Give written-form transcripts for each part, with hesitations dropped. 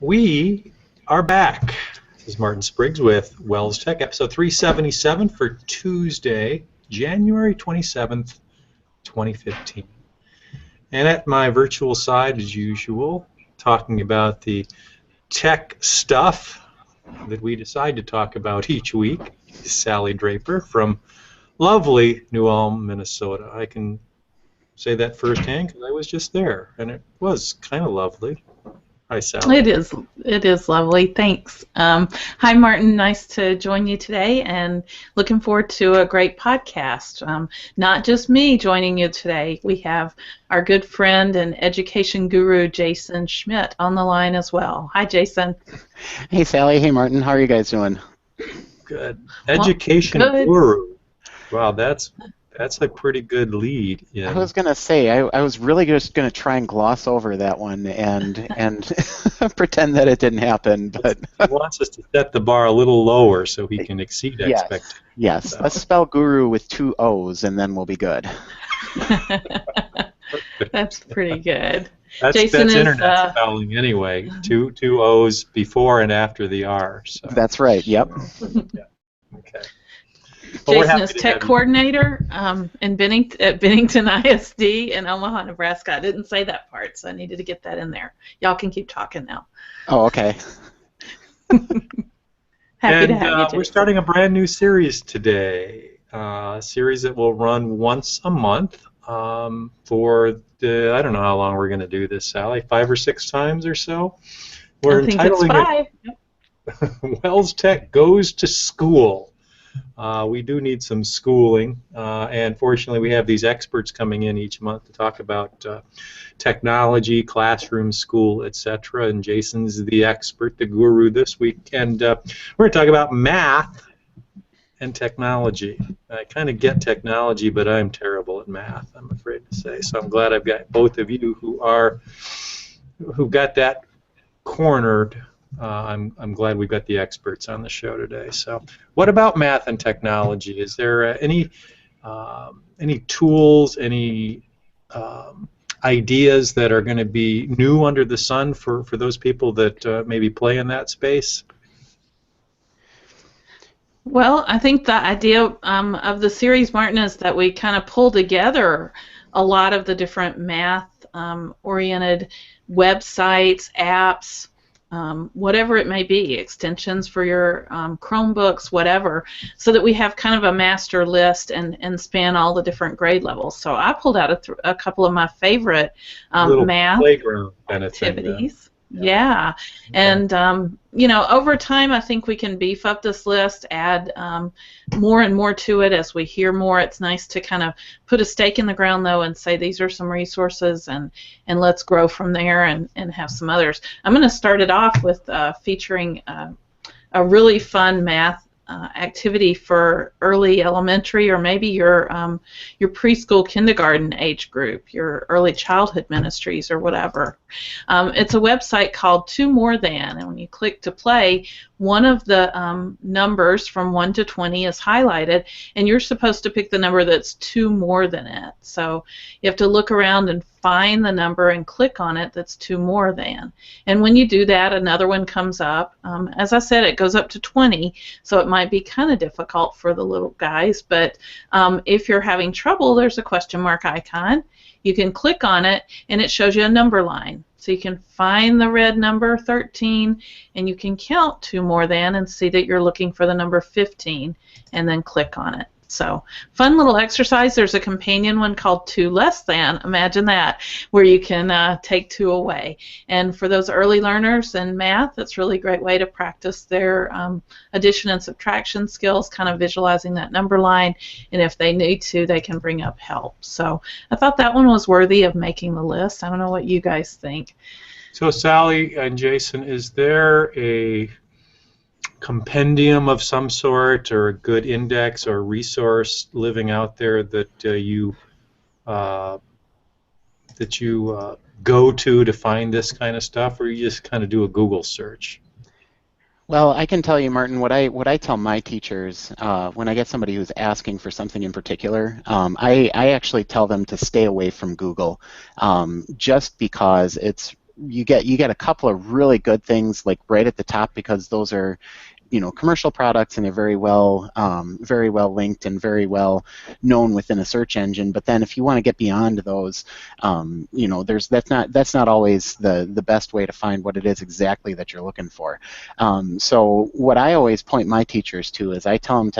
We are back. This is Martin Spriggs with WELSTech, episode 377 for Tuesday, January 27th, 2015. And at my virtual side, as usual, talking about the tech stuff that we decide to talk about each week, Sally Draper from lovely New Ulm, Minnesota. I can say that firsthand because I was just there, and it was kind of lovely. Hi, Sally. It is lovely. Thanks. Hi, Martin. Nice to join you today, and looking forward to a great podcast. Not just me joining you today. We have our good friend and education guru, Jason Schmidt, on the line as well. Hi, Jason. Hey, Sally. Hey, Martin. How are you guys doing? Good. Education guru. Wow, that's a pretty good lead. Yeah. I was going to say, I was really just going to try and gloss over that one and pretend that it didn't happen. But he wants us to set the bar a little lower so he can exceed expectations. Yes, so. Let's spell guru with 2 O's and then we'll be good. That's pretty good. That's internet spelling anyway. Two O's before and after the R. So. That's right, yep. Yeah. Okay. Well, Jason is tech coordinator at Bennington ISD in Omaha, Nebraska. I didn't say that part, so I needed to get that in there. Y'all can keep talking now. Oh, okay. Happy to have you, Jason. We're starting a brand new series today, a series that will run once a month for I don't know how long we're going to do this, Sally, 5 or 6 times or so. We're I think it's 5. WELSTech Goes to School. We do need some schooling, and fortunately we have these experts coming in each month to talk about technology, classroom, school, etc. And Jason's the expert, the guru this week, and we're going to talk about math and technology. I kind of get technology, but I'm terrible at math, I'm afraid to say. So I'm glad I've got both of you who got that cornered. I'm glad we've got the experts on the show today. So, what about math and technology? Is there any tools, any ideas that are going to be new under the sun for those people that maybe play in that space? Well, I think the idea of the series, Martin, is that we kind of pull together a lot of the different math-oriented websites, apps, whatever it may be, extensions for your Chromebooks, whatever, so that we have kind of a master list and span all the different grade levels. So I pulled out a couple of my favorite math playground kind of activities. Thing, yeah. And over time I think we can beef up this list, add more and more to it as we hear more. It's nice to kind of put a stake in the ground, though, and say these are some resources, and let's grow from there and have some others. I'm going to start it off with featuring a really fun math activity for early elementary, or maybe your preschool, kindergarten age group, your early childhood ministries or whatever. It's a website called 2 More Than, and when you click to play, one of the numbers from 1 to 20 is highlighted, and you're supposed to pick the number that's 2 more than it. So you have to look around and find the number and click on it that's 2 more than. And when you do that, another one comes up. As I said, it goes up to 20, so it might be kind of difficult for the little guys, but if you're having trouble, there's a question mark icon. You can click on it, and it shows you a number line. So you can find the red number 13, and you can count 2 more than and see that you're looking for the number 15, and then click on it. So, fun little exercise. There's a companion one called 2 less than. Imagine that, where you can take 2 away. And for those early learners in math, it's really a great way to practice their addition and subtraction skills, kind of visualizing that number line. And if they need to, they can bring up help. So I thought that one was worthy of making the list. I don't know what you guys think. So Sally and Jason, is there a compendium of some sort or a good index or resource living out there that you go to find this kind of stuff, or you just kind of do a Google search? Well, I can tell you, Martin, what I tell my teachers when I get somebody who's asking for something in particular, I actually tell them to stay away from Google, just because you get a couple of really good things like right at the top, because those are, commercial products, and they're very well linked and very well known within a search engine. But then if you want to get beyond those, that's not always the best way to find what it is exactly that you're looking for. So what I always point my teachers to is I tell them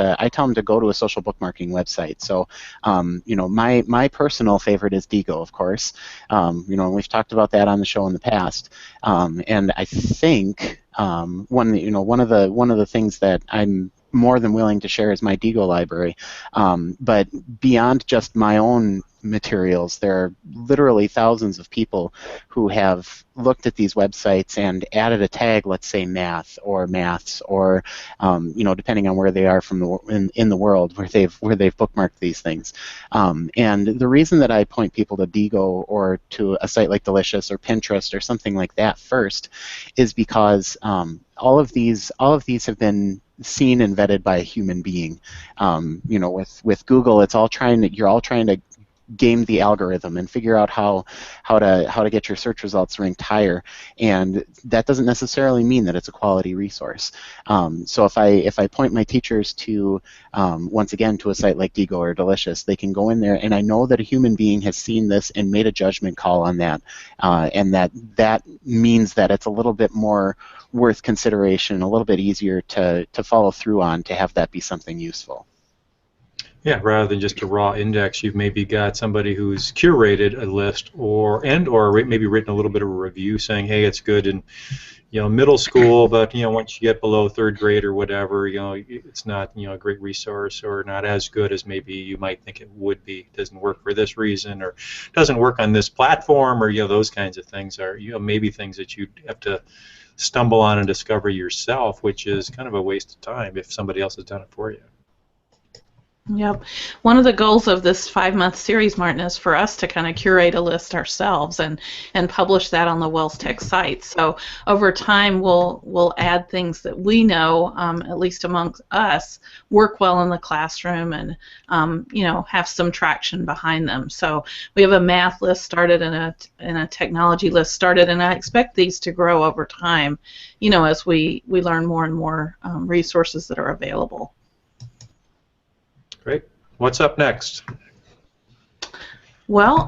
to go to a social bookmarking website. So my personal favorite is Digo, of course. And we've talked about that on the show in the past. And I think one of the things that I'm more than willing to share is my Digo library. But beyond just my own materials, there are literally thousands of people who have looked at these websites and added a tag, let's say math or maths, or depending on where they are in the world where they've bookmarked these things. And the reason that I point people to Digo or to a site like Delicious or Pinterest or something like that first is because all of these have been seen and vetted by a human being. With Google, you're all trying to game the algorithm and figure out how to get your search results ranked higher, and that doesn't necessarily mean that it's a quality resource. So if I point my teachers to once again to a site like Digo or Delicious, they can go in there, and I know that a human being has seen this and made a judgment call on that, and that means that it's a little bit more worth consideration, a little bit easier to follow through on, to have that be something useful. Yeah, rather than just a raw index, you've maybe got somebody who's curated a list, or maybe written a little bit of a review saying, hey, it's good in middle school, but once you get below third grade or whatever, it's not a great resource, or not as good as maybe you might think it would be. It doesn't work for this reason, or doesn't work on this platform, or those kinds of things are maybe things that you have to stumble on and discover yourself, which is kind of a waste of time if somebody else has done it for you. Yep. One of the goals of this 5-month series, Martin, is for us to kind of curate a list ourselves and publish that on the WELSTech site. So over time, we'll add things that we know, at least amongst us, work well in the classroom and have some traction behind them. So we have a math list started and a technology list started, and I expect these to grow over time, as we learn more and more resources that are available. Great. What's up next? Well,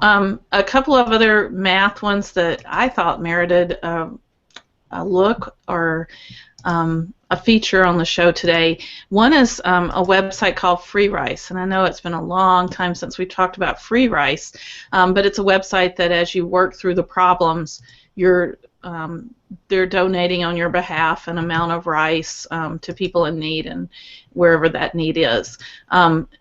a couple of other math ones that I thought merited a look or a feature on the show today. One is a website called Free Rice, and I know it's been a long time since we talked about Free Rice, but it's a website that as you work through the problems, they're donating on your behalf an amount of rice to people in need and wherever that need is.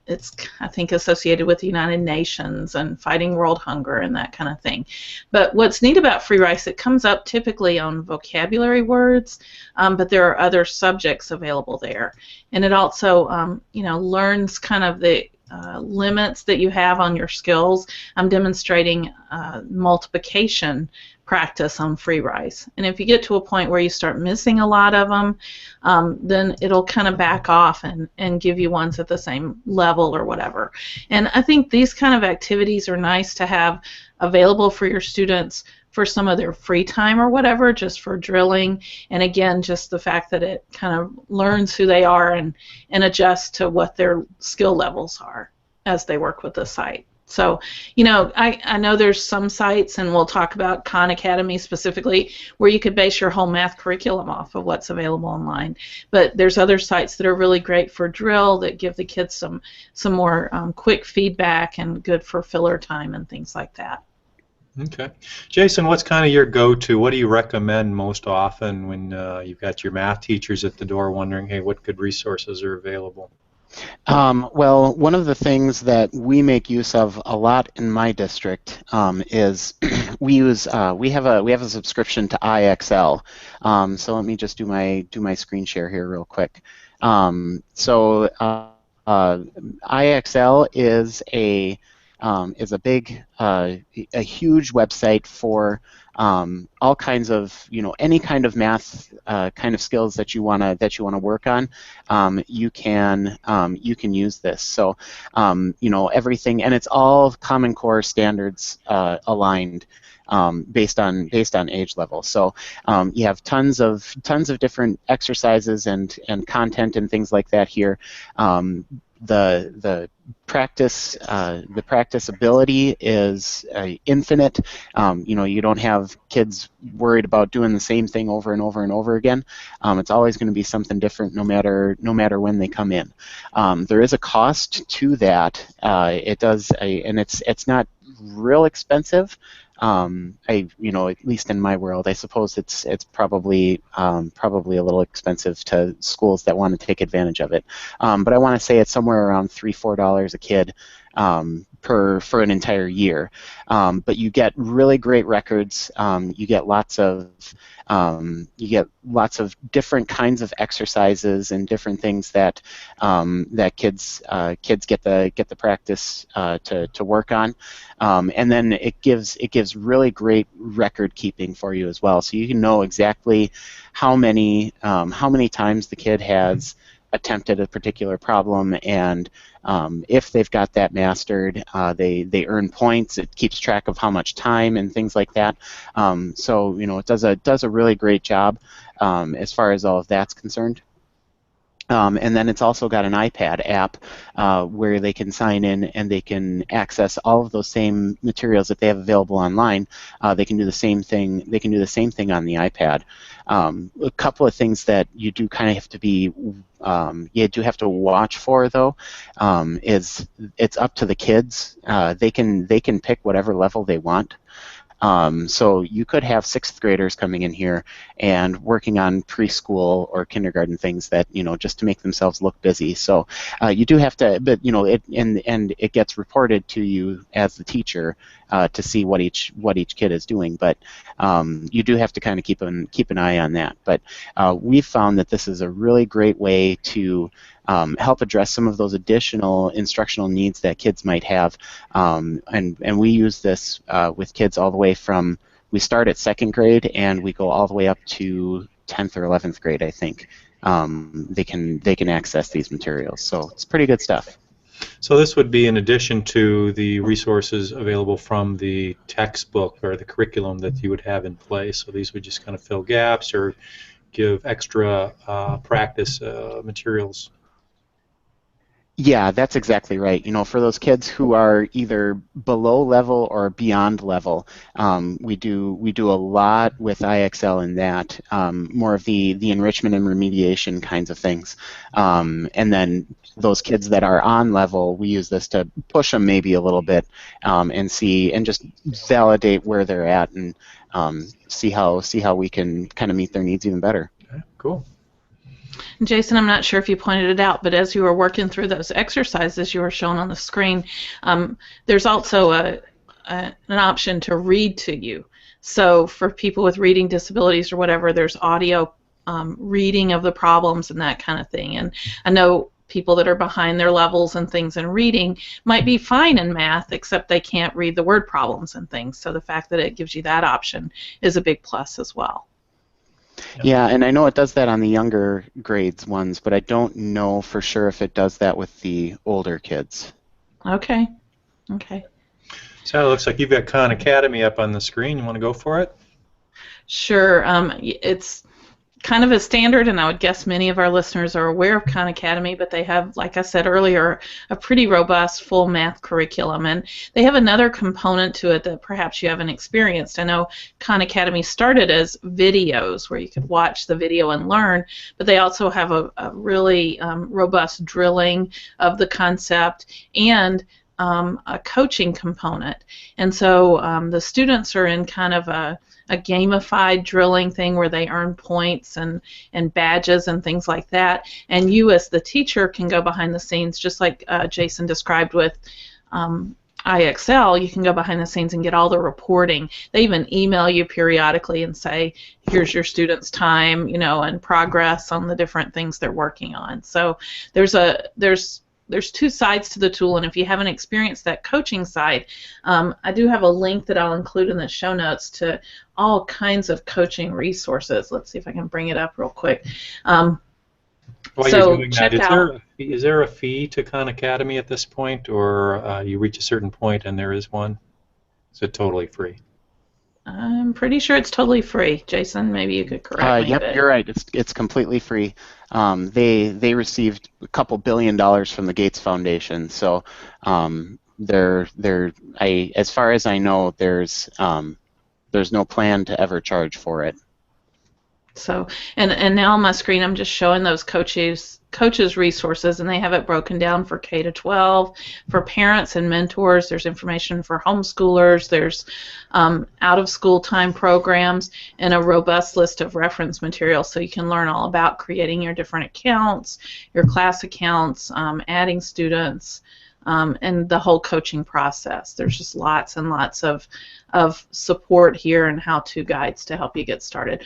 It's, I think, associated with the United Nations and fighting world hunger and that kind of thing. But what's neat about Free Rice, it comes up typically on vocabulary words, but there are other subjects available there. And it also, learns kind of the limits that you have on your skills. I'm demonstrating multiplication practice on Free Rice, and if you get to a point where you start missing a lot of them, then it'll kind of back off and give you ones at the same level or whatever. And I think these kind of activities are nice to have available for your students for some of their free time or whatever, just for drilling, and again, just the fact that it kind of learns who they are and adjusts to what their skill levels are as they work with the site. So, I know there's some sites, and we'll talk about Khan Academy specifically, where you could base your whole math curriculum off of what's available online. But there's other sites that are really great for drill, that give the kids some more quick feedback and good for filler time and things like that. Okay. Jason, what's kind of your go-to? What do you recommend most often when you've got your math teachers at the door wondering, hey, what good resources are available? Well, one of the things that we make use of a lot in my district is we have a subscription to IXL. So let me just do my screen share here real quick. So IXL is a huge website for all kinds of, any kind of math kind of skills that you wanna work on. You can use this. So everything, and it's all Common Core standards aligned. based on age level. So you have tons of different exercises and content and things like that here. The practice ability is infinite. You don't have kids worried about doing the same thing over and over and over again. It's always going to be something different, no matter when they come in. There is a cost to that. And it's not real expensive. At least in my world, I suppose it's probably a little expensive to schools that want to take advantage of it. But I want to say it's somewhere around $3-4 a kid for an entire year. But you get really great records. You get lots of different kinds of exercises and different things that kids get the practice to work on. And then it gives really great record keeping for you as well, so you can know exactly how many times the kid has attempted a particular problem, and if they've got that mastered, they earn points. It keeps track of how much time and things like that. So it does a really great job as far as all of that's concerned. And then it's also got an iPad app where they can sign in and they can access all of those same materials that they have available online. They can do the same thing. They can do the same thing on the iPad. A couple of things that you do kind of have to be you do have to watch for, though, is it's up to the kids. They can pick whatever level they want. So you could have 6th graders coming in here and working on preschool or kindergarten things that, just to make themselves look busy. So you do have to, but it gets reported to you as the teacher to see what each kid is doing. But you do have to kind of keep an eye on that. But we've found that this is a really great way to help address some of those additional instructional needs that kids might have, and we use this with kids all the way from, we start at 2nd grade and we go all the way up to 10th or 11th grade, I think. They can access these materials, so it's pretty good stuff. So this would be in addition to the resources available from the textbook or the curriculum that you would have in place. So these would just kind of fill gaps or give extra practice materials. Yeah, that's exactly right. For those kids who are either below level or beyond level, we do a lot with IXL in that, more of the enrichment and remediation kinds of things. And then those kids that are on level, we use this to push them maybe a little bit and just validate where they're at and see how we can kind of meet their needs even better. Okay, cool. Jason, I'm not sure if you pointed it out, but as you were working through those exercises you were shown on the screen, there's also an option to read to you. So for people with reading disabilities or whatever, there's audio reading of the problems and that kind of thing. And I know people that are behind their levels and things in reading might be fine in math, except they can't read the word problems and things. So the fact that it gives you that option is a big plus as well. Yeah, and I know it does that on the younger grades ones, but I don't know for sure if it does that with the older kids. Okay. Okay. So it looks like you've got Khan Academy up on the screen. You want to go for it? Sure. It's kind of a standard, and I would guess many of our listeners are aware of Khan Academy, but they have, like I said earlier, a pretty robust full math curriculum, and they have another component to it that perhaps you haven't experienced. I know Khan Academy started as videos where you could watch the video and learn, but they also have a really robust drilling of the concept and a coaching component. And so the students are in kind of a gamified drilling thing where they earn points and badges and things like that. And you as the teacher can go behind the scenes, just like Jason described with IXL, you can go behind the scenes and get all the reporting. They even email you periodically and say, here's your student's time, and progress on the different things they're working on. So there's two sides to the tool, and if you haven't experienced that coaching side, I do have a link that I'll include in the show notes to all kinds of coaching resources. Let's see if I can bring it up real quick. While so you're doing that, is there a fee to Khan Academy at this point, or you reach a certain point and there is one? Is it totally free? I'm pretty sure it's totally free. Jason, maybe you could correct me. Yep, you're right. It's completely free. They received a couple $1 billion from the Gates Foundation, so as far as I know, there's no plan to ever charge for it. So, and now on my screen, I'm just showing those coaches resources, and they have it broken down for K to 12, for parents and mentors. There's information for homeschoolers. There's out of school time programs, and a robust list of reference materials, so you can learn all about creating your different accounts, your class accounts, adding students, and the whole coaching process. There's just lots and lots of support here and how-to guides to help you get started.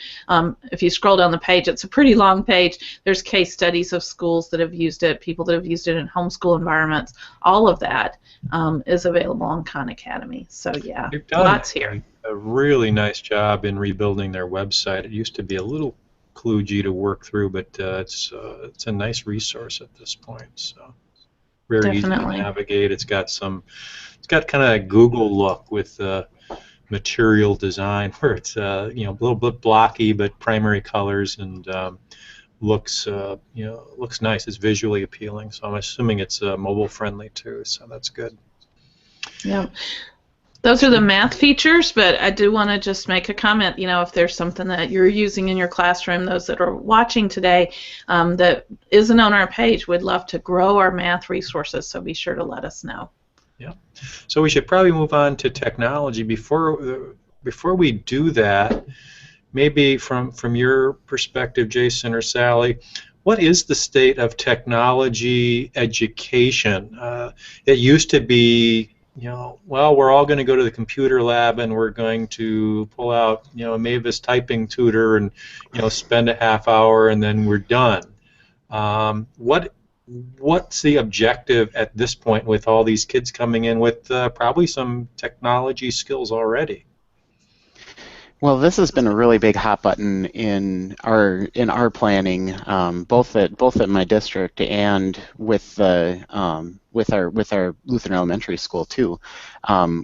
If you scroll down the page, it's a pretty long page. There's case studies of schools that have used it, people that have used it in homeschool environments. All of that is available on Khan Academy. So yeah, lots here. A really nice job in rebuilding their website. It used to be a little kludgy to work through, but it's a nice resource at this point. So very easy to navigate. It's got kind of a Google look with material design where it's a little bit blocky but primary colors, and looks nice. It's visually appealing. So I'm assuming it's mobile friendly too. So that's good. Yeah. Those are the math features, but I do want to just make a comment, if there's something that you're using in your classroom, those that are watching today, that isn't on our page, we'd love to grow our math resources, so be sure to let us know. Yeah. So we should probably move on to technology. Before we do that, maybe from your perspective, Jason or Sally, what is the state of technology education? It used to be, well, we're all going to go to the computer lab and we're going to pull out, a Mavis typing tutor and, spend a half hour and then we're done. What's the objective at this point with all these kids coming in with probably some technology skills already? Well, this has been a really big hot button in our planning, both at my district and with our Lutheran Elementary School too,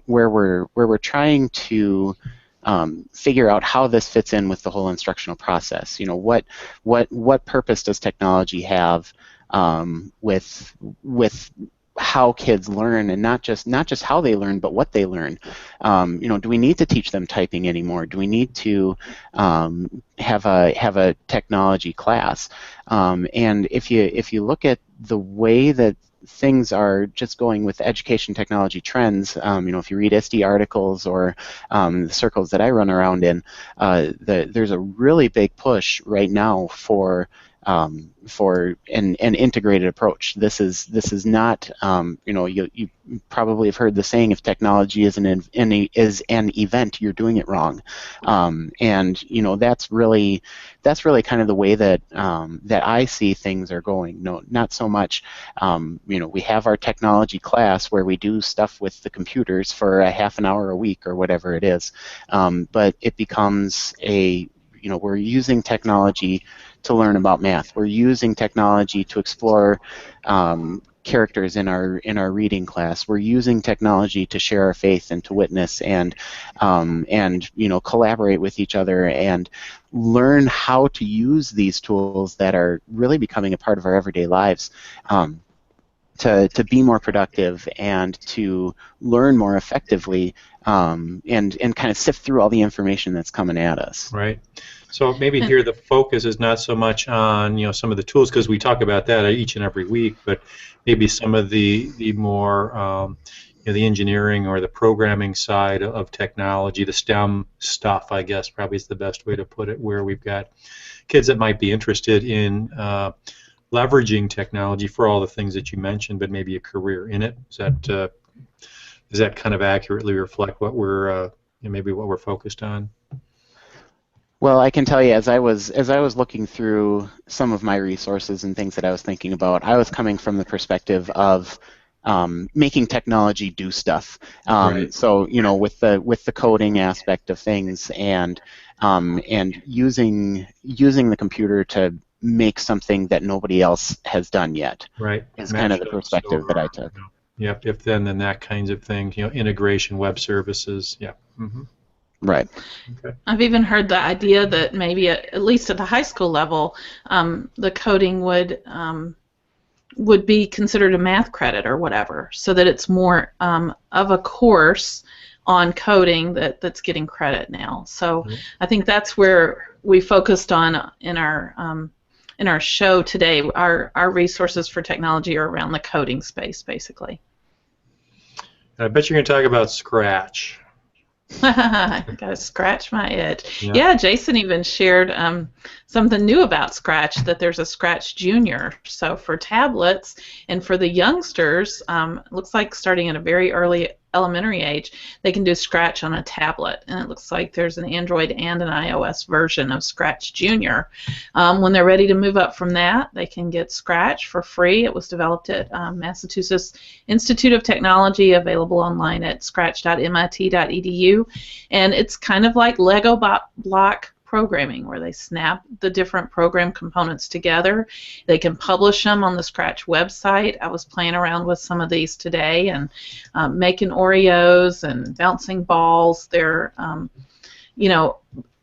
where we're trying to figure out how this fits in with the whole instructional process. What purpose does technology have with how kids learn, and not just how they learn, but what they learn. Do we need to teach them typing anymore? Do we need to have a technology class? And if you look at the way that things are just going with education technology trends, if you read ISTE articles or the circles that I run around in, there's a really big push right now for an integrated approach. This is not, you probably have heard the saying, if technology is an event, you're doing it wrong. And that's really kind of the way that I see things are going. No, not so much. We have our technology class where we do stuff with the computers for a half an hour a week or whatever it is, but it becomes we're using technology to learn about math. We're using technology to explore characters in our reading class. We're using technology to share our faith and to witness and collaborate with each other and learn how to use these tools that are really becoming a part of our everyday lives. To be more productive and to learn more effectively, and kind of sift through all the information that's coming at us. Right. So maybe here the focus is not so much on some of the tools, because we talk about that each and every week, but maybe some of the more the engineering or the programming side of technology, the STEM stuff, I guess probably is the best way to put it, where we've got kids that might be interested in leveraging technology for all the things that you mentioned, but maybe a career in it. Does that kind of accurately reflect what we're maybe what we're focused on? Well, I can tell you, as I was looking through some of my resources and things that I was thinking about, I was coming from the perspective of making technology do stuff. Right. So with the coding aspect of things and using the computer to make something that nobody else has done yet. Right. Is kind of the perspective that I took. Yep. If then that kinds of things, integration, web services. Yeah. Mm-hmm. Right. Okay. I've even heard the idea that maybe at least at the high school level, the coding would be considered a math credit or whatever, so that it's more of a course on coding that's getting credit now. So I think that's where we focused on in our show today. Our resources for technology are around the coding space, basically. I bet you're going to talk about Scratch. Gotta scratch my itch. Yeah. Yeah, Jason even shared something new about Scratch, that there's a Scratch Junior. So for tablets and for the youngsters, it looks like starting at a very early elementary age, they can do Scratch on a tablet. And it looks like there's an Android and an iOS version of Scratch Junior. When they're ready to move up from that, they can get Scratch for free. It was developed at Massachusetts Institute of Technology, available online at scratch.mit.edu. And it's kind of like Lego block programming, where they snap the different program components together. They can publish them on the Scratch website. I was playing around with some of these today and making Oreos and bouncing balls. They're,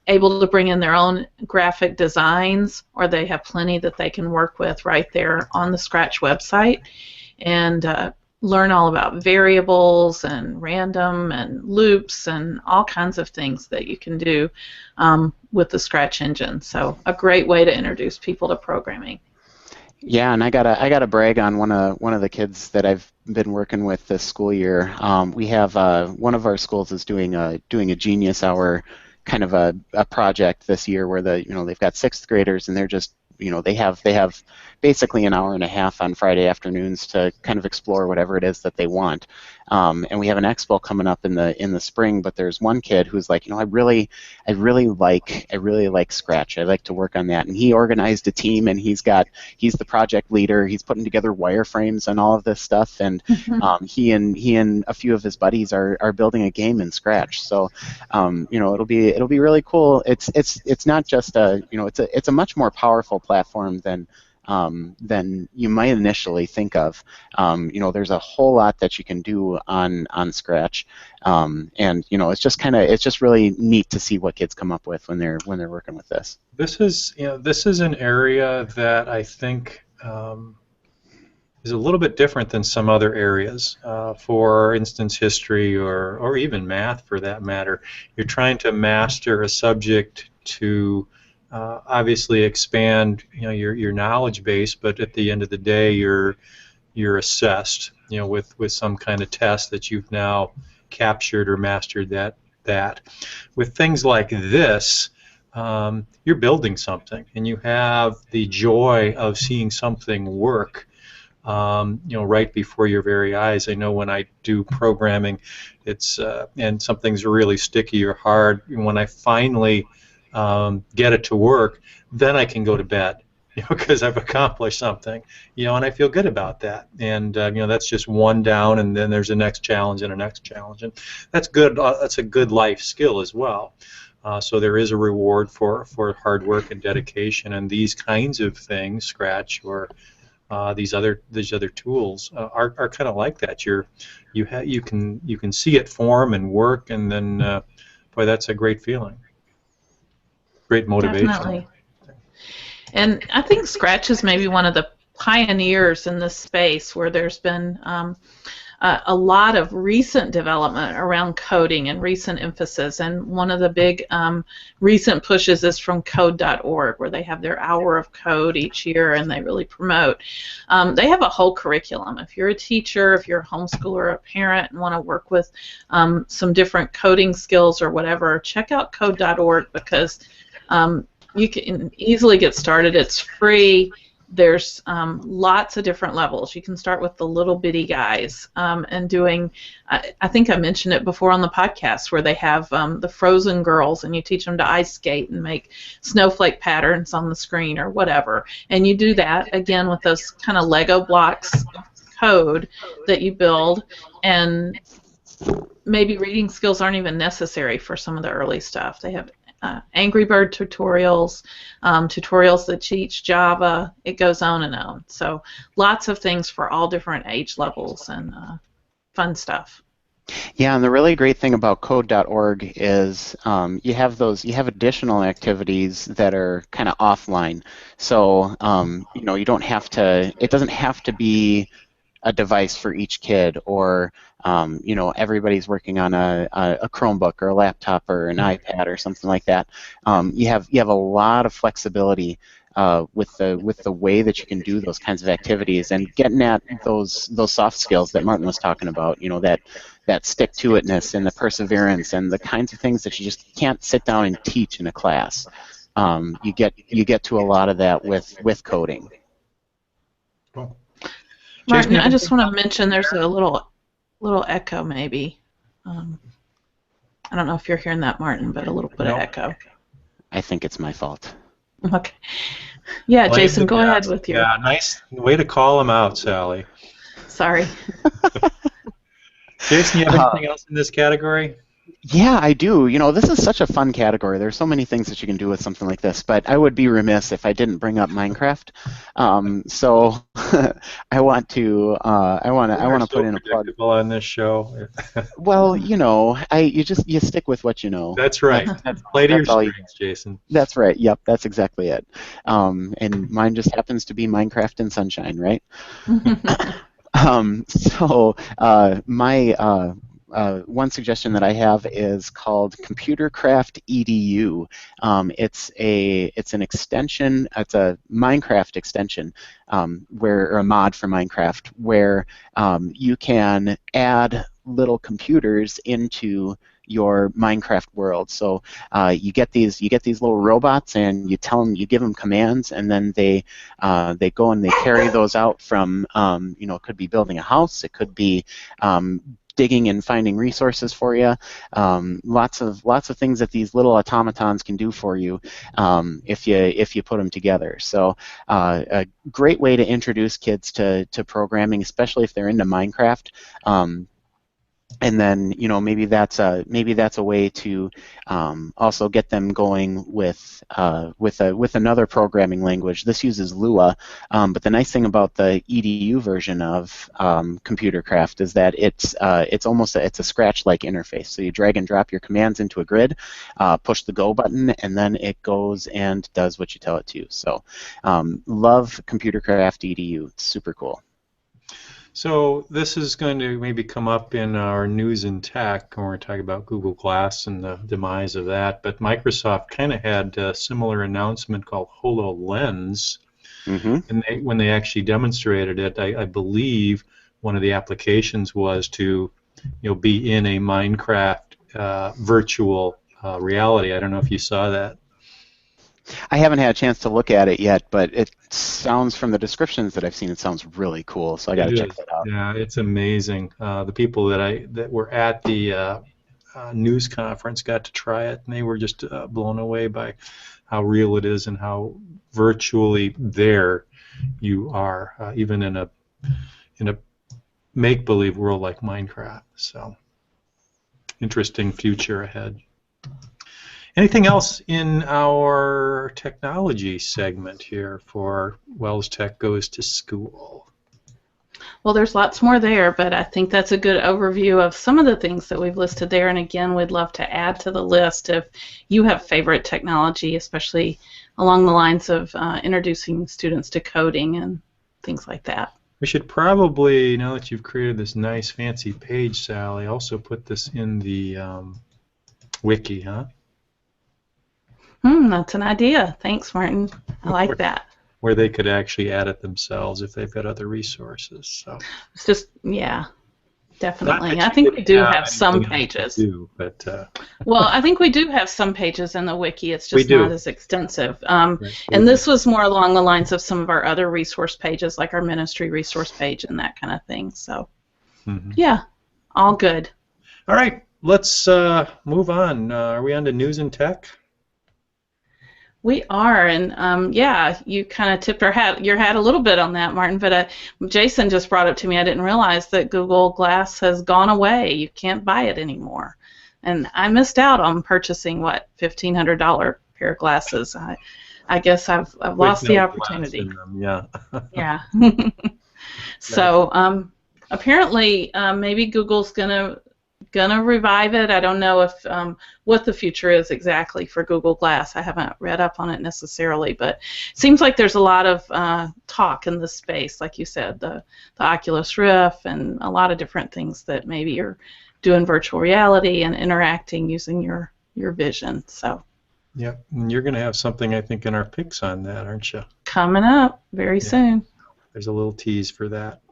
able to bring in their own graphic designs, or they have plenty that they can work with right there on the Scratch website, and learn all about variables and random and loops and all kinds of things that you can do with the Scratch engine. So a great way to introduce people to programming. Yeah, and I gotta brag on one of the kids that I've been working with this school year. We have one of our schools is doing a Genius Hour kind of a project this year, where they've got sixth graders, and they're just they have basically an hour and a half on Friday afternoons to kind of explore whatever it is that they want. And we have an expo coming up in the spring, but there's one kid who's like, I really like Scratch. I like to work on that. And he organized a team, and he's the project leader. He's putting together wireframes and all of this stuff, and he and a few of his buddies are building a game in Scratch. So it'll be really cool. It's not just it's a much more powerful platform than you might initially think of. There's a whole lot that you can do on Scratch, and it's just really neat to see what kids come up with when they're working with this. This is an area that I think is a little bit different than some other areas. For instance, history or even math, for that matter. You're trying to master a subject to obviously expand your knowledge base, but at the end of the day, you're assessed with some kind of test that you've now captured or mastered that. With things like this, you're building something, and you have the joy of seeing something work right before your very eyes. I know when I do programming, it's and something's really sticky or hard, when I finally get it to work, then I can go to bed, because I've accomplished something, and I feel good about that. And that's just one down, and then there's a next challenge and a next challenge, and that's good. That's a good life skill as well. So there is a reward for hard work and dedication, and these kinds of things, Scratch or these other tools, are kind of like that. You can see it form and work, and then boy, that's a great feeling. Great motivation. Definitely. And I think Scratch is maybe one of the pioneers in this space, where there's been a lot of recent development around coding and recent emphasis. And one of the big recent pushes is from code.org, where they have their hour of code each year, and they really promote. They have a whole curriculum. If you're a teacher, if you're a homeschooler or a parent and want to work with some different coding skills or whatever, check out code.org, because you can easily get started. It's free. There's lots of different levels. You can start with the little bitty guys and doing, I think I mentioned it before on the podcast, where they have the Frozen girls, and you teach them to ice skate and make snowflake patterns on the screen or whatever. And you do that, again, with those kind of Lego blocks of code that you build, and maybe reading skills aren't even necessary for some of the early stuff. They have Angry Bird tutorials, tutorials that teach Java. It goes on and on. So lots of things for all different age levels, and fun stuff. Yeah, and the really great thing about code.org is you have additional activities that are kind of offline. So you don't have to. It doesn't have to be a device for each kid, or everybody's working on a Chromebook or a laptop or an iPad or something like that. You have a lot of flexibility with the way that you can do those kinds of activities, and getting at those soft skills that Martin was talking about. That stick-to-itness and the perseverance and the kinds of things that you just can't sit down and teach in a class. You get to a lot of that with coding. Cool. Martin, Jason, I just want to mention there's a little echo maybe. I don't know if you're hearing that, Martin, but a little bit of echo. I think it's my fault. Okay. Yeah, Blame Jason, the go ahead guest. with your. Yeah, nice way to call him out, Sally. Sorry. Jason, you have anything else in this category? Yeah, I do. This is such a fun category. There's so many things that you can do with something like this, but I would be remiss if I didn't bring up Minecraft. So I want to put in a plug. Predictable on this show. Well, you stick with what you know. That's right. Play to your strengths, Jason. That's right. Yep, that's exactly it. And mine just happens to be Minecraft and Sunshine, right? So my one suggestion that I have is called Computercraft EDU. It's an extension. It's a Minecraft extension, or a mod for Minecraft, where you can add little computers into your Minecraft world. So you get these little robots, and you give them commands, and then they go and they carry those out from it could be building a house, it could be digging and finding resources for you. Lots of things that these little automatons can do for you if you put them together. So a great way to introduce kids to programming, especially if they're into Minecraft. And then maybe that's a way to also get them going with another programming language. This uses Lua, but the nice thing about the EDU version of Computercraft is that it's a Scratch-like interface. So you drag and drop your commands into a grid, push the go button, and then it goes and does what you tell it to. So love Computercraft EDU. It's super cool. So this is going to maybe come up in our news and tech when we're talking about Google Glass and the demise of that. But Microsoft kind of had a similar announcement called HoloLens. Mm-hmm. And when they actually demonstrated it, I believe one of the applications was to be in a Minecraft virtual reality. I don't know if you saw that. I haven't had a chance to look at it yet, but it sounds, from the descriptions that I've seen, it sounds really cool. So I got to check that out. Yeah, it's amazing. The people that were at the news conference got to try it, and they were just blown away by how real it is and how virtually there you are, even in a make-believe world like Minecraft. So interesting future ahead. Anything else in our technology segment here for WELSTech Goes to School? Well, there's lots more there, but I think that's a good overview of some of the things that we've listed there. And again, we'd love to add to the list if you have favorite technology, especially along the lines of introducing students to coding and things like that. We should probably, now that you've created this nice fancy page, Sally, also put this in the wiki, huh? That's an idea. Thanks, Martin. I like that. Where they could actually add it themselves if they've got other resources. So it's just, yeah, definitely. I think we do have some pages. Well, I think we do have some pages in the wiki. It's just not as extensive. Right. And this was more along the lines of some of our other resource pages, like our ministry resource page and that kind of thing. So, yeah, all good. All right, let's move on. Are we on to news and tech? We are, and yeah, you kind of tipped your hat a little bit on that, Martin, but Jason just brought up to me, I didn't realize that Google Glass has gone away. You can't buy it anymore. And I missed out on purchasing, what, $1,500 pair of glasses. I guess I've lost the opportunity. Yeah. Yeah. So apparently maybe Google's going to gonna revive it. I don't know if what the future is exactly for Google Glass. I haven't read up on it necessarily, but it seems like there's a lot of talk in this space, like you said, the Oculus Rift and a lot of different things that maybe are doing virtual reality and interacting using your vision. So. Yep, and you're going to have something, I think, in our picks on that, aren't you? Coming up very soon. There's a little tease for that.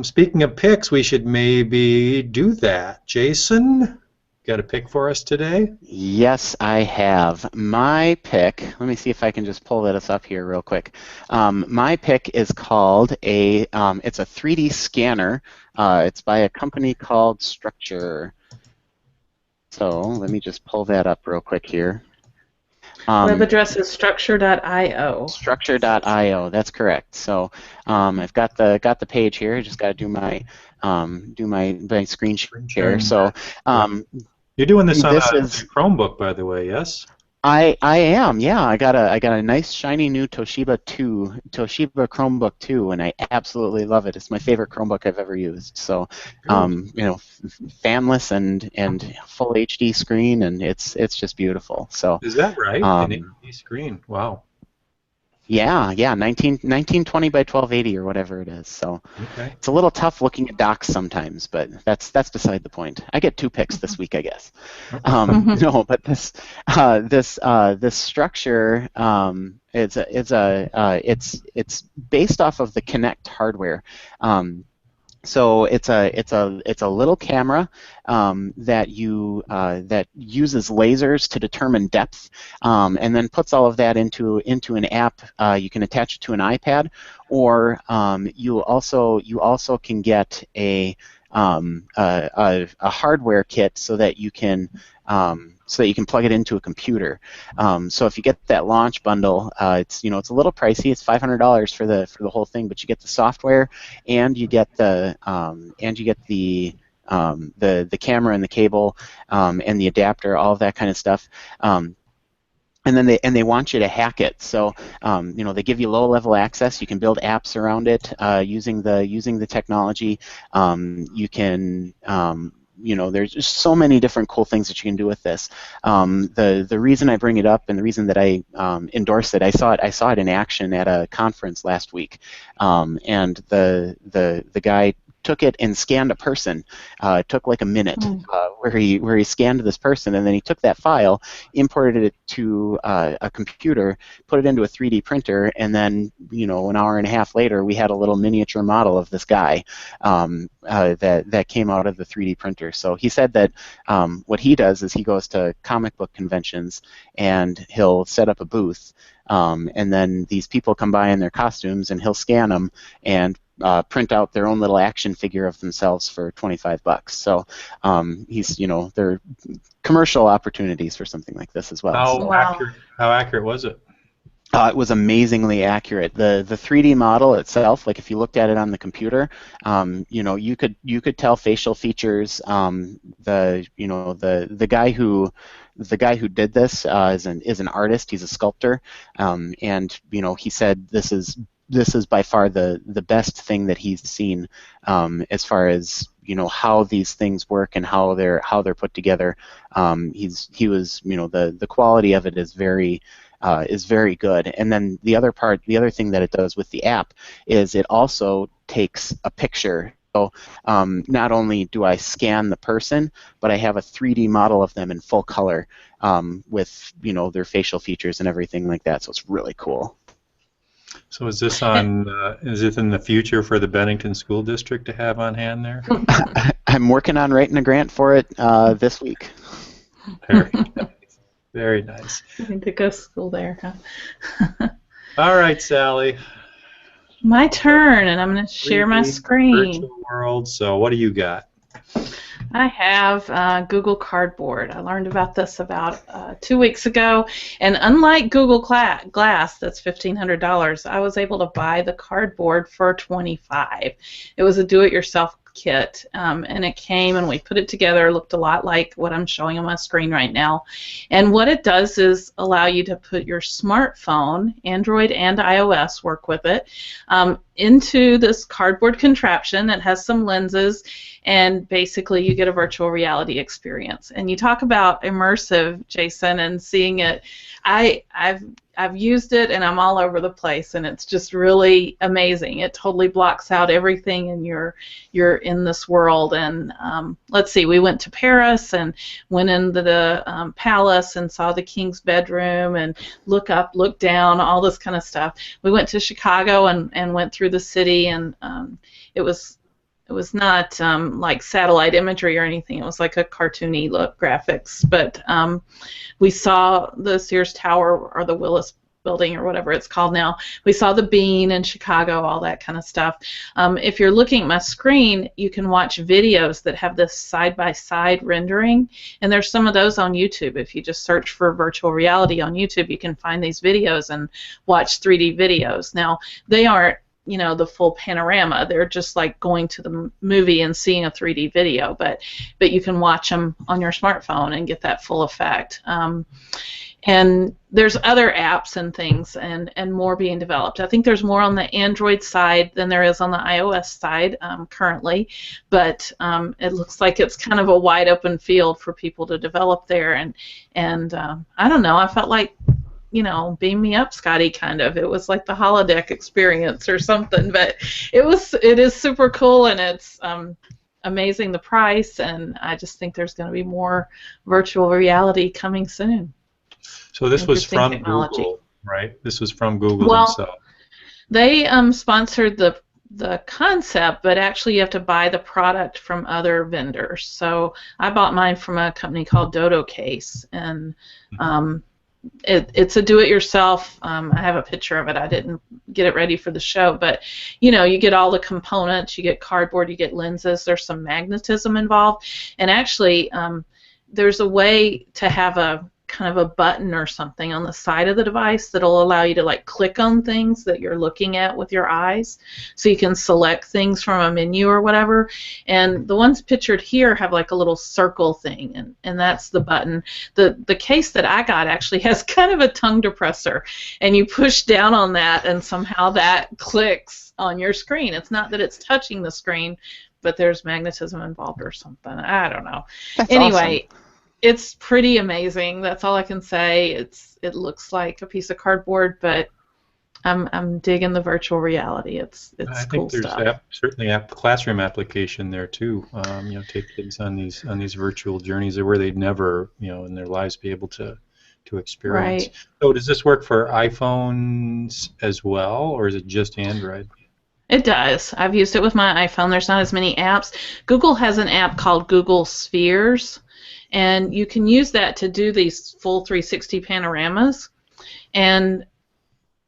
Speaking of picks, we should maybe do that. Jason, got a pick for us today? Yes, I have. My pick, let me see if I can just pull this up here real quick. My pick is called it's a 3D scanner. It's by a company called Structure. So let me just pull that up real quick here. Web address is structure.io. Structure.io. That's correct. So I've got the page here. I just got to do my screen share. So you're doing this on a Chromebook, by the way, yes? I am, yeah. I got a nice shiny new Toshiba Chromebook 2, and I absolutely love it. It's my favorite Chromebook I've ever used. So, fanless and full HD screen, and it's just beautiful. So is that right? An HD screen, wow. Yeah, 1920 by 1280 or whatever it is. So It's a little tough looking at docs sometimes, but that's beside the point. I get 2 picks this week, I guess. No, but this Structure it's based off of the Kinect hardware. So it's a little camera that uses lasers to determine depth, and then puts all of that into an app. You can attach it to an iPad, or you also can get a hardware kit so that you can plug it into a computer. So if you get that launch bundle, it's a little pricey. It's $500 for the whole thing, but you get the software and you get the camera and the cable and the adapter, all of that kind of stuff. And then they want you to hack it. So they give you low-level access. You can build apps around it using the technology. You can there's just so many different cool things that you can do with this. The reason I bring it up and the reason that I endorse it, I saw it in action at a conference last week, and the guy took it and scanned a person. It took like a minute where he scanned this person, and then he took that file, imported it to a computer, put it into a 3D printer, and then an hour and a half later we had a little miniature model of this guy that came out of the 3D printer. So he said that what he does is he goes to comic book conventions and he'll set up a booth, and then these people come by in their costumes and he'll scan them and print out their own little action figure of themselves for $25. So there are commercial opportunities for something like this as well. How accurate was it? It was amazingly accurate. The 3D model itself, like if you looked at it on the computer, you could tell facial features. The guy who did this is an artist. He's a sculptor, and he said this is by far the best thing that he's seen as far as how these things work and how they're put together. The quality of it is very good. And then the other thing that it does with the app is it also takes a picture. So not only do I scan the person, but I have a 3D model of them in full color with their facial features and everything like that. So it's really cool. So is this is it in the future for the Bennington School District to have on hand there? I'm working on writing a grant for it this week. Very nice. Very nice. I think to go to school there, huh? All right, Sally. My turn, and I'm going to share my screen. Virtual world. So what do you got? I have Google Cardboard. I learned about this about 2 weeks ago, and unlike Google Glass, that's $1,500, I was able to buy the cardboard for $25. It was a do-it-yourself kit, and it came and we put it together. It looked a lot like what I'm showing on my screen right now. And what it does is allow you to put your smartphone, Android and iOS work with it, into this cardboard contraption that has some lenses, and basically you get a virtual reality experience. And you talk about immersive, Jason, and seeing it. I've used it and I'm all over the place, and it's just really amazing. It totally blocks out everything, and you're in this world. And let's see, we went to Paris and went into the palace and saw the king's bedroom and look up, look down, all this kind of stuff. We went to Chicago and went through the city, and it was not like satellite imagery or anything. It was like a cartoony look graphics. But we saw the Sears Tower, or the Willis Building, or whatever it's called now. We saw the Bean in Chicago, all that kind of stuff. If you're looking at my screen, you can watch videos that have this side-by-side rendering, and there's some of those on YouTube. If you just search for virtual reality on YouTube, you can find these videos and watch 3D videos. Now, they aren't, you know, the full panorama. They're just like going to the movie and seeing a 3D video, but you can watch them on your smartphone and get that full effect. And there's other apps and things and more being developed. I think there's more on the Android side than there is on the iOS side currently, but it looks like it's kind of a wide open field for people to develop there. And I don't know, I felt like, you know, beam me up, Scotty, kind of. It was like the holodeck experience or something, but it is super cool, and it's amazing the price, and I just think there's going to be more virtual reality coming soon. So this was from Google, right? This was from Google themselves. They sponsored the concept, but actually you have to buy the product from other vendors. So I bought mine from a company called Dodo Case, and it's a do-it-yourself. I have a picture of it. I didn't get it ready for the show, but you know, you get all the components. You get cardboard. You get lenses. There's some magnetism involved, and actually, there's a way to have a kind of a button or something on the side of the device that'll allow you to like click on things that you're looking at with your eyes, so you can select things from a menu or whatever. And the ones pictured here have like a little circle thing, and that's the button. The case that I got actually has kind of a tongue depressor, and you push down on that and somehow that clicks on your screen. It's not that it's touching the screen, but there's magnetism involved or something. I don't know. That's anyway, awesome. It's pretty amazing. That's all I can say. It looks like a piece of cardboard, but I'm digging the virtual reality. It's I cool think stuff. there's certainly classroom application there too. You know, take kids on these virtual journeys where they'd never, you know, in their lives be able to experience. Right. So does this work for iPhones as well, or is it just Android? It does. I've used it with my iPhone. There's not as many apps. Google has an app called Google Spheres, and you can use that to do these full 360 panoramas. And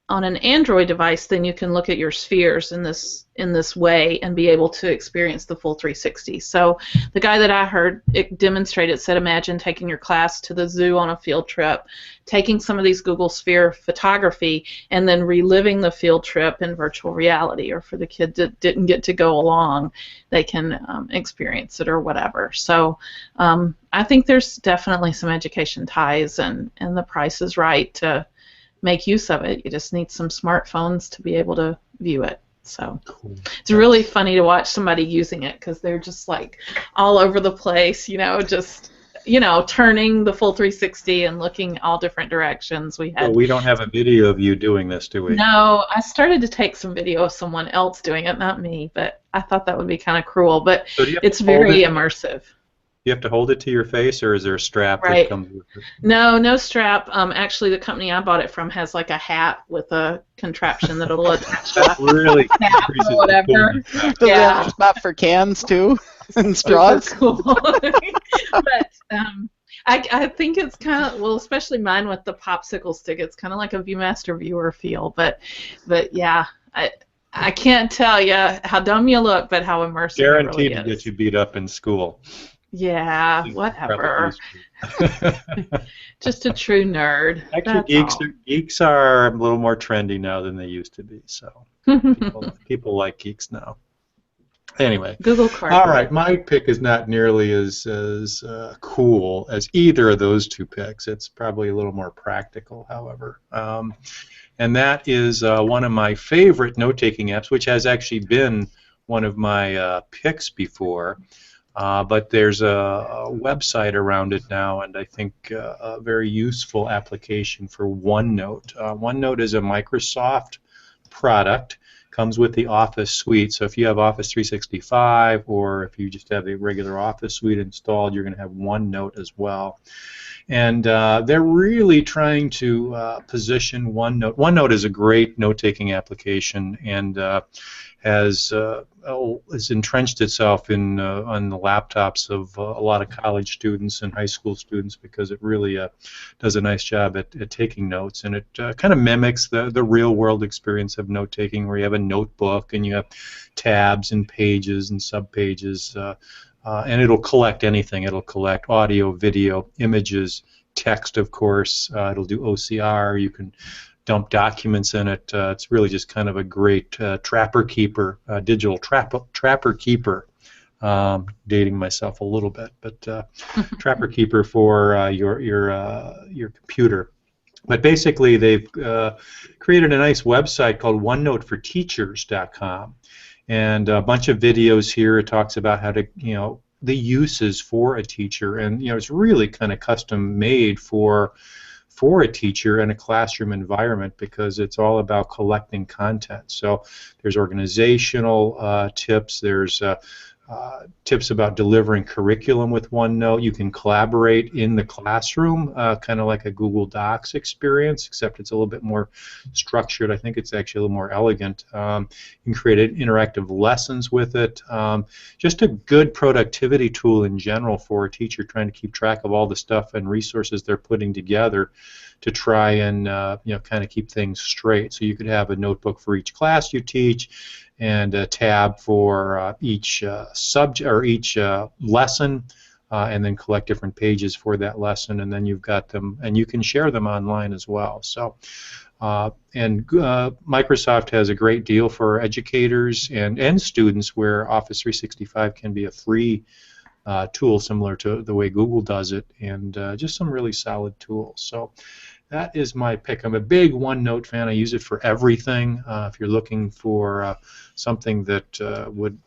on an Android device, then you can look at your spheres in this way and be able to experience the full 360. So the guy that I heard it demonstrated said, imagine taking your class to the zoo on a field trip, taking some of these Google Sphere photography, and then reliving the field trip in virtual reality. Or for the kids that didn't get to go along, they can experience it or whatever. So I think there's definitely some education ties, and the price is right to make use of it. You just need some smartphones to be able to view it. So Cool. It's really funny to watch somebody using it, because they're just like all over the place, you know, just, you know, turning the full 360 and looking all different directions. We don't have a video of you doing this, do we? No, I started to take some video of someone else doing it, not me, but I thought that would be kind of cruel, but So it's very immersive. You have to hold it to your face, or is there a strap Right. that comes with it? No strap. Actually, the company I bought it from has like a hat with a contraption that'll attach to That really cap increases or the whatever. coolness. Does it Yeah. have a spot for cans too and straws? Super cool. But I think it's kind of, well, especially mine with the popsicle stick, it's kind of like a Viewmaster Viewer feel. But yeah, I can't tell you how dumb you look, but how immersive Guaranteed it to really is. get you beat up in school. Yeah, whatever. Probably. Just a true nerd. Actually, That's geeks are a little more trendy now than they used to be. So all. people like geeks now. Anyway, Google all Cardboard. right, my pick is not nearly as cool as either of those two picks. It's probably a little more practical, however. And that is one of my favorite note-taking apps, which has actually been one of my picks before. But there's a website around it now, and I think a very useful application for OneNote. OneNote is a Microsoft product, comes with the Office suite. So if you have Office 365 or if you just have the regular Office suite installed, you're going to have OneNote as well. And they're really trying to position OneNote. OneNote is a great note-taking application, and has entrenched itself in on the laptops of a lot of college students and high school students, because it really does a nice job at taking notes, and it kind of mimics the real world experience of note taking, where you have a notebook and you have tabs and pages and subpages, and it'll collect anything. It'll collect audio, video, images, text, of course. It'll do OCR. You can dump documents in it. It's really just kind of a great trapper keeper, digital trapper keeper. Dating myself a little bit, but trapper keeper for your computer. But basically, they've created a nice website called OneNoteForTeachers.com, and a bunch of videos here. It talks about how to, the uses for a teacher, and it's really kind of custom made for a teacher in a classroom environment, because it's all about collecting content. So there's organizational tips, there's tips about delivering curriculum with OneNote. You can collaborate in the classroom, kind of like a Google Docs experience, except it's a little bit more structured. I think it's actually a little more elegant. You can create interactive lessons with it. Just a good productivity tool in general for a teacher trying to keep track of all the stuff and resources they're putting together to try and kind of keep things straight. So you could have a notebook for each class you teach, and a tab for each subject or each lesson, and then collect different pages for that lesson, and then you've got them, and you can share them online as well. So, and Microsoft has a great deal for educators and students, where Office 365 can be a free tool, similar to the way Google does it, and just some really solid tools. So that is my pick. I'm a big OneNote fan. I use it for everything. If you're looking for something that would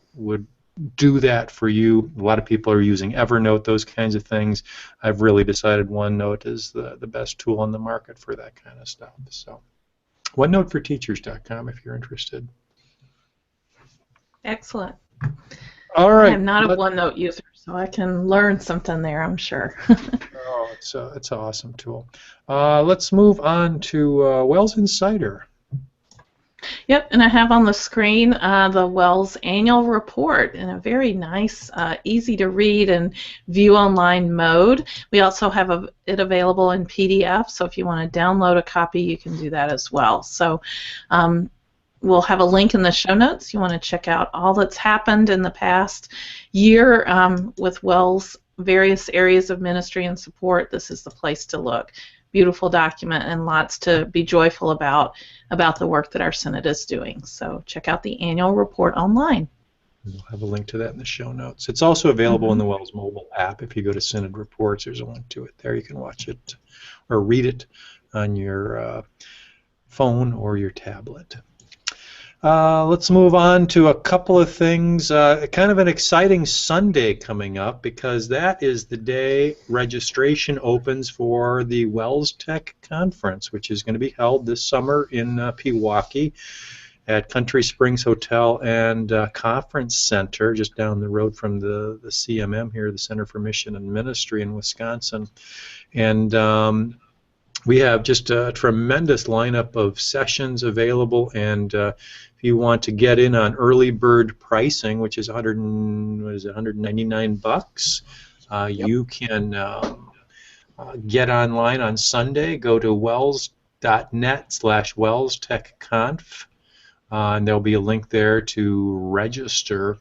do that for you, a lot of people are using Evernote, those kinds of things. I've really decided OneNote is the best tool on the market for that kind of stuff. So, OneNoteForTeachers.com if you're interested. Excellent. All right. I'm not a OneNote user, so I can learn something there, I'm sure. Oh, it's an awesome tool. Let's move on to Wells Insider. Yep, and I have on the screen the Wells annual report in a very nice, easy to read and view online mode. We also have it available in PDF, so if you want to download a copy, you can do that as well. So we'll have a link in the show notes. You want to check out all that's happened in the past year with Wells' various areas of ministry and support. This is the place to look. Beautiful document and lots to be joyful about the work that our Synod is doing. So check out the annual report online. We'll have a link to that in the show notes. It's also available in the Wells mobile app. If you go to Synod Reports, there's a link to it there. You can watch it or read it on your phone or your tablet. Let's move on to a couple of things. Kind of an exciting Sunday coming up, because that is the day registration opens for the WELSTech conference, which is going to be held this summer in Pewaukee at Country Springs Hotel and Conference Center, just down the road from the CMM here, the Center for Mission and Ministry in Wisconsin. And we have just a tremendous lineup of sessions available, and if you want to get in on early bird pricing, which is $199, you can get online on Sunday. Go to wells.net/WELSTechConf, and there'll be a link there to register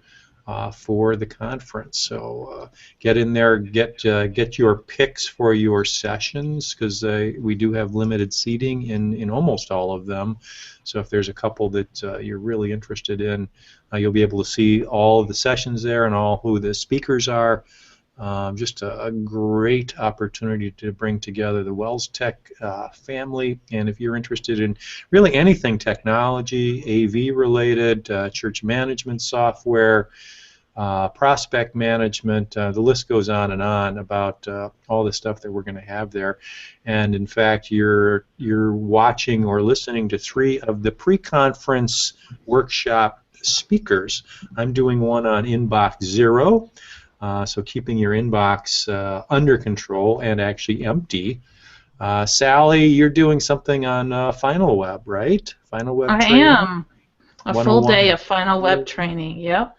for the conference. So get in there, get your picks for your sessions, because we do have limited seating in almost all of them. So if there's a couple that you're really interested in, you'll be able to see all of the sessions there and all who the speakers are. Just a great opportunity to bring together the WELSTech family. And if you're interested in really anything technology, AV related, church management software, prospect management, the list goes on and on about all the stuff that we're going to have there. And in fact, you're watching or listening to 3 of the pre-conference workshop speakers. I'm doing one on inbox zero. So keeping your inbox under control and actually empty. Sally, you're doing something on Final Web, right? Final Web training? I am. A full day of Final Web training, yep.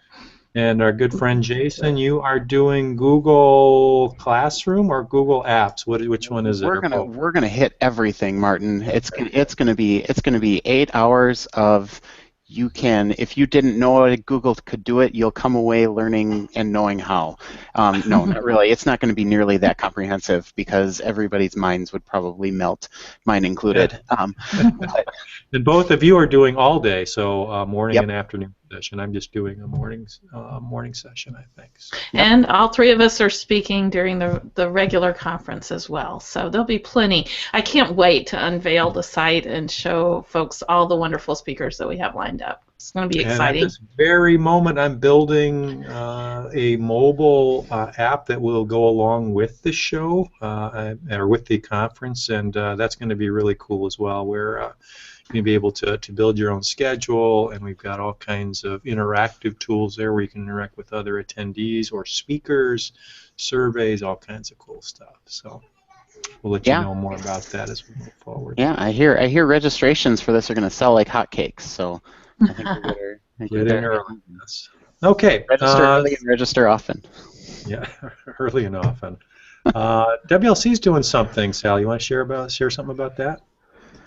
And our good friend Jason, you are doing Google Classroom or Google Apps? Which one is it? We're gonna hit everything, Martin. It's gonna be 8 hours of. You can, if you didn't know Google could do it, you'll come away learning and knowing how. No, not really. It's not going to be nearly that comprehensive because everybody's minds would probably melt, mine included. Yeah. And both of you are doing all day, so morning Yep. and afternoon session. I'm just doing a morning session, I think. So. Yep. And all 3 of us are speaking during the regular conference as well, so there'll be plenty. I can't wait to unveil the site and show folks all the wonderful speakers that we have lined up. It's going to be exciting. And at this very moment, I'm building a mobile app that will go along with the show or with the conference, and that's going to be really cool as well, where you'll be able to build your own schedule, and we've got all kinds of interactive tools there where you can interact with other attendees or speakers, surveys, all kinds of cool stuff. So we'll let you know more about that as we move forward. Yeah, I hear registrations for this are going to sell like hotcakes, so I think we better get in early. Yes. Okay. Register early and register often. Yeah, early and often. WLC's doing something, Sal. You want to share something about that?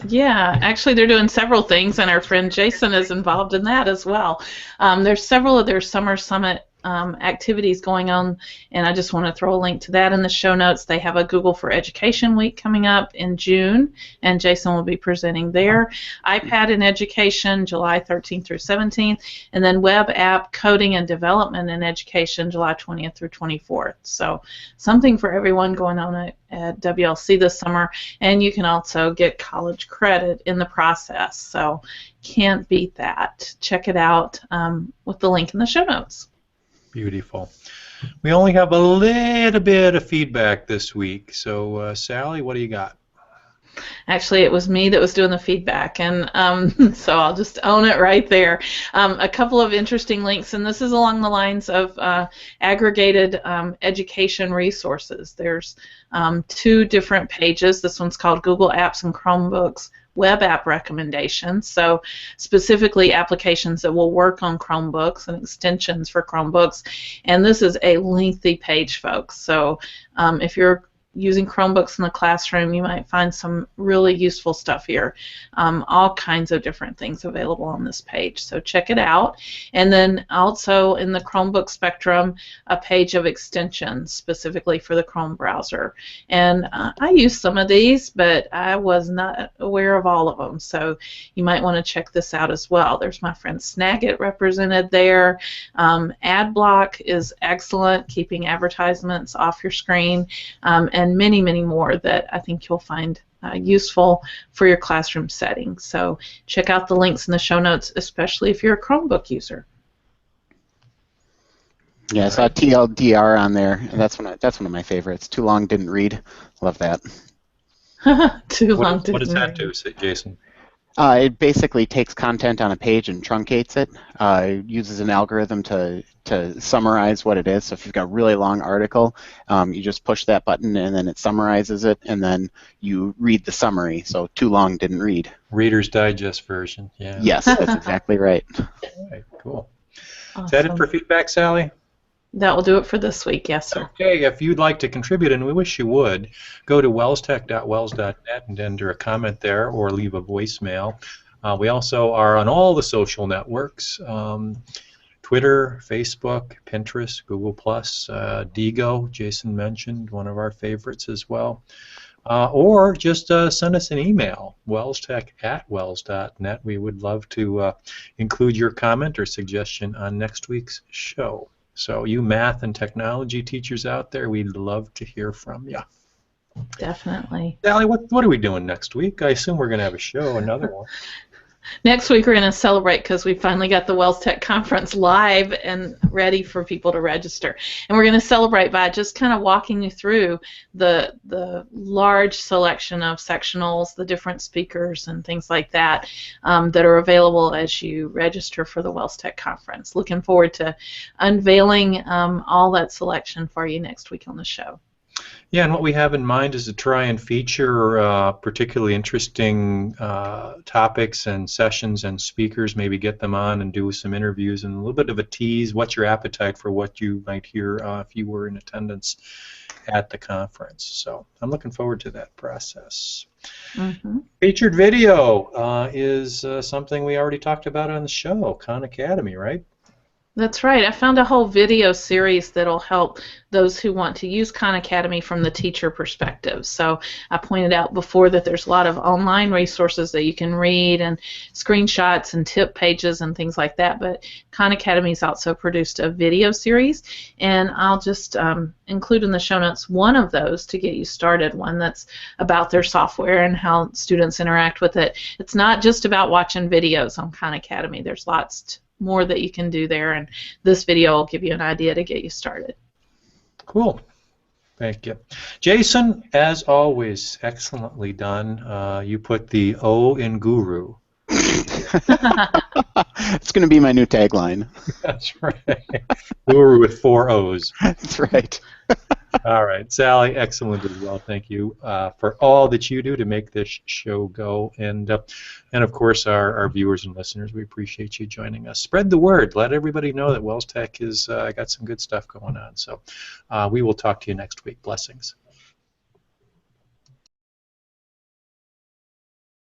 Yeah, actually they're doing several things, and our friend Jason is involved in that as well. There's several of their Summer Summit activities going on, and I just want to throw a link to that in the show notes. They have a Google for Education Week coming up in June, and Jason will be presenting there. iPad in Education, July 13th through 17th, and then Web App Coding and Development in Education, July 20th through 24th. So something for everyone going on at WLC this summer, and you can also get college credit in the process. So can't beat that. Check it out with the link in the show notes. Beautiful. We only have a little bit of feedback this week, so Sally, what do you got? Actually, it was me that was doing the feedback, and so I'll just own it right there. A couple of interesting links, and this is along the lines of aggregated education resources. There's 2 different pages. This one's called Google Apps and Chromebooks Web App Recommendations, so specifically applications that will work on Chromebooks and extensions for Chromebooks. And this is a lengthy page, folks, so if you're using Chromebooks in the classroom, you might find some really useful stuff here. All kinds of different things available on this page, so check it out. And then also in the Chromebook spectrum, a page of extensions specifically for the Chrome browser. And I use some of these, but I was not aware of all of them, so you might want to check this out as well. There's my friend Snagit represented there. AdBlock is excellent, keeping advertisements off your screen, and many, many more that I think you'll find useful for your classroom setting. So check out the links in the show notes, especially if you're a Chromebook user. Yeah, I saw TLDR on there, and that's one of my favorites. Too long, didn't read. Love that. Too long, didn't read. What does that do, Jason? It basically takes content on a page and truncates it. It uses an algorithm to summarize what it is. So if you've got a really long article, you just push that button and then it summarizes it, and then you read the summary. So too long, didn't read. Reader's Digest version, yeah. Yes, that's exactly right. All right, cool. Awesome. Is that it for feedback, Sally? That will do it for this week, yes, sir. Okay, if you'd like to contribute, and we wish you would, go to welstech.wels.net and enter a comment there or leave a voicemail. We also are on all the social networks. Twitter, Facebook, Pinterest, Google+, Digo, Jason mentioned, one of our favorites as well. Or just send us an email, WELSTech@WELS.net. We would love to include your comment or suggestion on next week's show. So you math and technology teachers out there, we'd love to hear from you. Definitely. Sally, what are we doing next week? I assume we're going to have a show, another one. Next week we're going to celebrate because we finally got the WELSTech conference live and ready for people to register. And we're going to celebrate by just kind of walking you through the large selection of sectionals, the different speakers and things like that that are available as you register for the WELSTech conference. Looking forward to unveiling all that selection for you next week on the show. Yeah, and what we have in mind is to try and feature particularly interesting topics and sessions and speakers, maybe get them on and do some interviews and a little bit of a tease. What's your appetite for what you might hear if you were in attendance at the conference? So I'm looking forward to that process. Mm-hmm. Featured video is something we already talked about on the show, Khan Academy, right? That's right. I found a whole video series that'll help those who want to use Khan Academy from the teacher perspective. So I pointed out before that there's a lot of online resources that you can read and screenshots and tip pages and things like that, but Khan Academy's also produced a video series, and I'll just include in the show notes one of those to get you started, one that's about their software and how students interact with it. It's not just about watching videos on Khan Academy. There's lots more that you can do there, and this video will give you an idea to get you started. Cool. Thank you. Jason, as always, excellently done. You put the O in guru. It's going to be my new tagline. That's right. Guru with 4 O's. That's right. All right. Sally, excellent as well. Thank you for all that you do to make this show go. And of course, our viewers and listeners, we appreciate you joining us. Spread the word. Let everybody know that WELSTech has got some good stuff going on. So we will talk to you next week. Blessings.